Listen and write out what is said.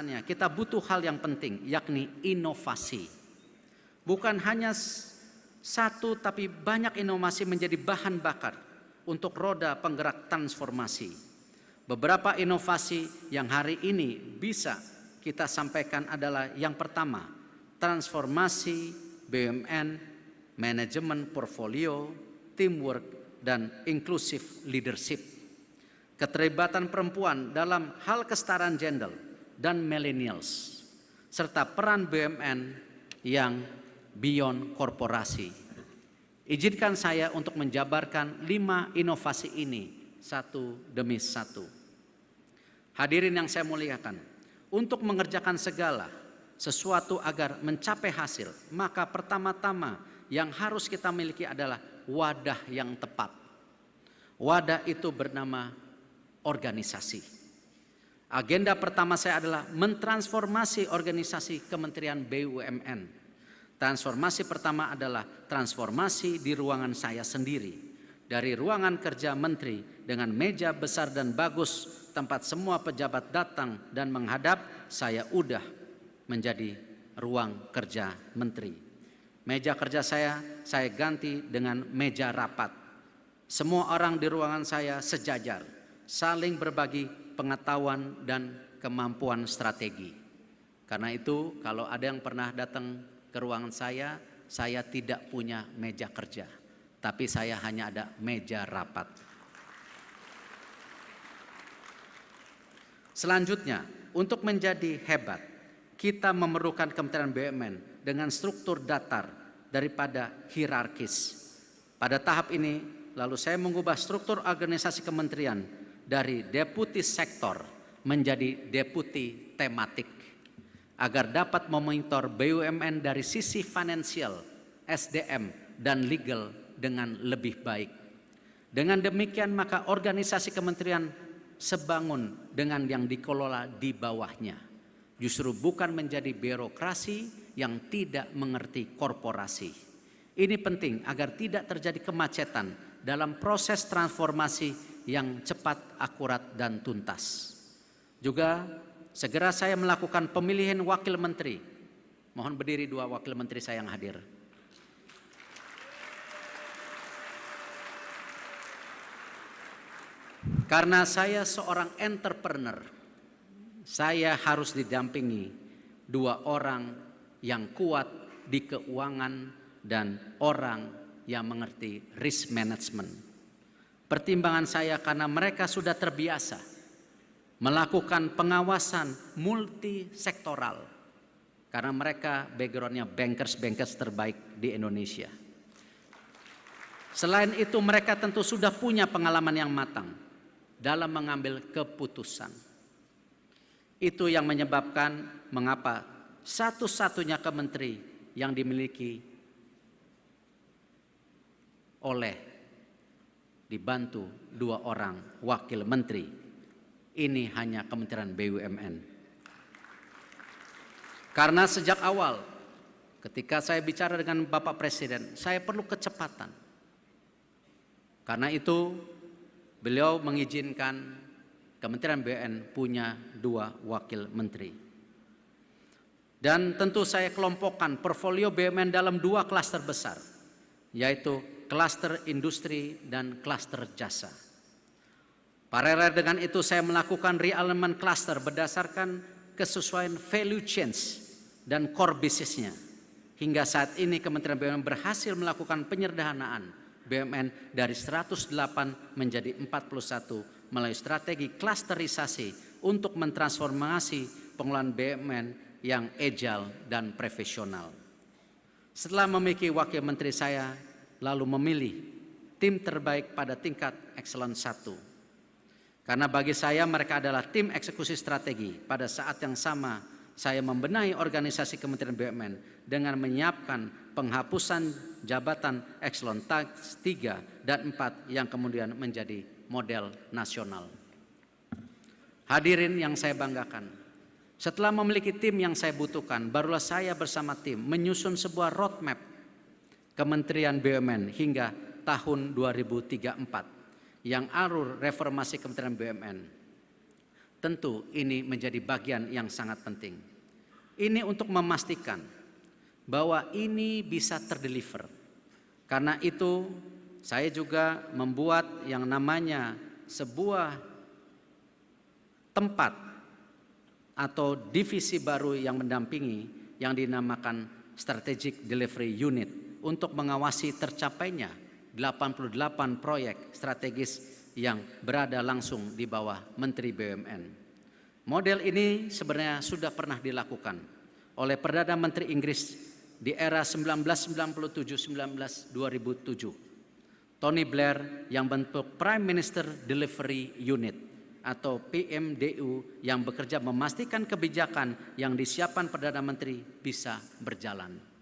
pelaksanaannya kita butuh hal yang penting, yakni inovasi. Bukan hanya satu, tapi banyak inovasi menjadi bahan bakar untuk roda penggerak transformasi. Beberapa inovasi yang hari ini bisa kita sampaikan adalah yang pertama, transformasi BUMN, manajemen portfolio, teamwork, dan inclusive leadership. Keterlibatan perempuan dalam hal kesetaraan gender dan millennials, serta peran BUMN yang beyond korporasi. Izinkan saya untuk menjabarkan 5 inovasi ini satu demi satu. Hadirin yang saya muliakan, untuk mengerjakan segala sesuatu agar mencapai hasil, maka pertama-tama yang harus kita miliki adalah wadah yang tepat. Wadah itu bernama organisasi. Agenda pertama saya adalah mentransformasi organisasi Kementerian BUMN. Transformasi pertama adalah transformasi di ruangan saya sendiri. Dari ruangan kerja menteri dengan meja besar dan bagus, tempat semua pejabat datang dan menghadap, saya udah menjadi ruang kerja menteri. Meja kerja saya ganti dengan meja rapat. Semua orang di ruangan saya sejajar, saling berbagi pengetahuan dan kemampuan strategi. Karena itu kalau ada yang pernah datang ke ruangan saya tidak punya meja kerja, tapi saya hanya ada meja rapat. Selanjutnya, untuk menjadi hebat, kita memerlukan Kementerian BUMN dengan struktur datar daripada hierarkis. Pada tahap ini, lalu saya mengubah struktur organisasi kementerian dari deputi sektor menjadi deputi tematik agar dapat memonitor BUMN dari sisi finansial, SDM, dan legal dengan lebih baik. Dengan demikian maka organisasi kementerian sebangun dengan yang dikelola di bawahnya. Justru bukan menjadi birokrasi yang tidak mengerti korporasi. Ini penting agar tidak terjadi kemacetan dalam proses transformasi yang cepat, akurat, dan tuntas. Juga segera saya melakukan pemilihan wakil menteri. Mohon berdiri 2 wakil menteri saya yang hadir. Karena saya seorang entrepreneur, saya harus didampingi 2 orang yang kuat di keuangan dan orang yang mengerti risk management. Pertimbangan saya karena mereka sudah terbiasa melakukan pengawasan multisektoral karena mereka backgroundnya bankers terbaik di Indonesia. Selain itu mereka tentu sudah punya pengalaman yang matang dalam mengambil keputusan. Itu yang menyebabkan mengapa satu-satunya kementeri yang dimiliki oleh dibantu 2 orang wakil menteri, ini hanya Kementerian BUMN. Karena sejak awal ketika saya bicara dengan Bapak Presiden, saya perlu kecepatan. Karena itu beliau mengizinkan Kementerian BUMN punya 2 wakil menteri. Dan tentu saya kelompokkan portfolio BUMN dalam 2 klaster besar, yaitu klaster industri dan klaster jasa. Paralel dengan itu saya melakukan realignment cluster berdasarkan kesesuaian value change dan core bisnisnya. Hingga saat ini Kementerian BUMN berhasil melakukan penyederhanaan BUMN dari 108 menjadi 41 melalui strategi klasterisasi untuk mentransformasi pengelolaan BUMN yang agile dan profesional. Setelah memiliki wakil menteri, saya lalu memilih tim terbaik pada tingkat excellence 1. Karena bagi saya mereka adalah tim eksekusi strategi. Pada saat yang sama saya membenahi organisasi Kementerian BUMN dengan menyiapkan penghapusan jabatan Excellence 3 dan 4 yang kemudian menjadi model nasional. Hadirin yang saya banggakan, setelah memiliki tim yang saya butuhkan, barulah saya bersama tim menyusun sebuah roadmap Kementerian BUMN hingga tahun 2034 yang alur reformasi Kementerian BUMN. tentu ini menjadi bagian yang sangat penting. Ini untuk memastikan bahwa ini bisa terdeliver. Karena itu saya juga membuat yang namanya sebuah tempat atau divisi baru yang mendampingi yang dinamakan Strategic Delivery Unit untuk mengawasi tercapainya 88 proyek strategis yang berada langsung di bawah Menteri BUMN. Model ini sebenarnya sudah pernah dilakukan oleh Perdana Menteri Inggris di era 1997-2007. Tony Blair yang bentuk Prime Minister Delivery Unit atau PMDU yang bekerja memastikan kebijakan yang disiapkan Perdana Menteri bisa berjalan.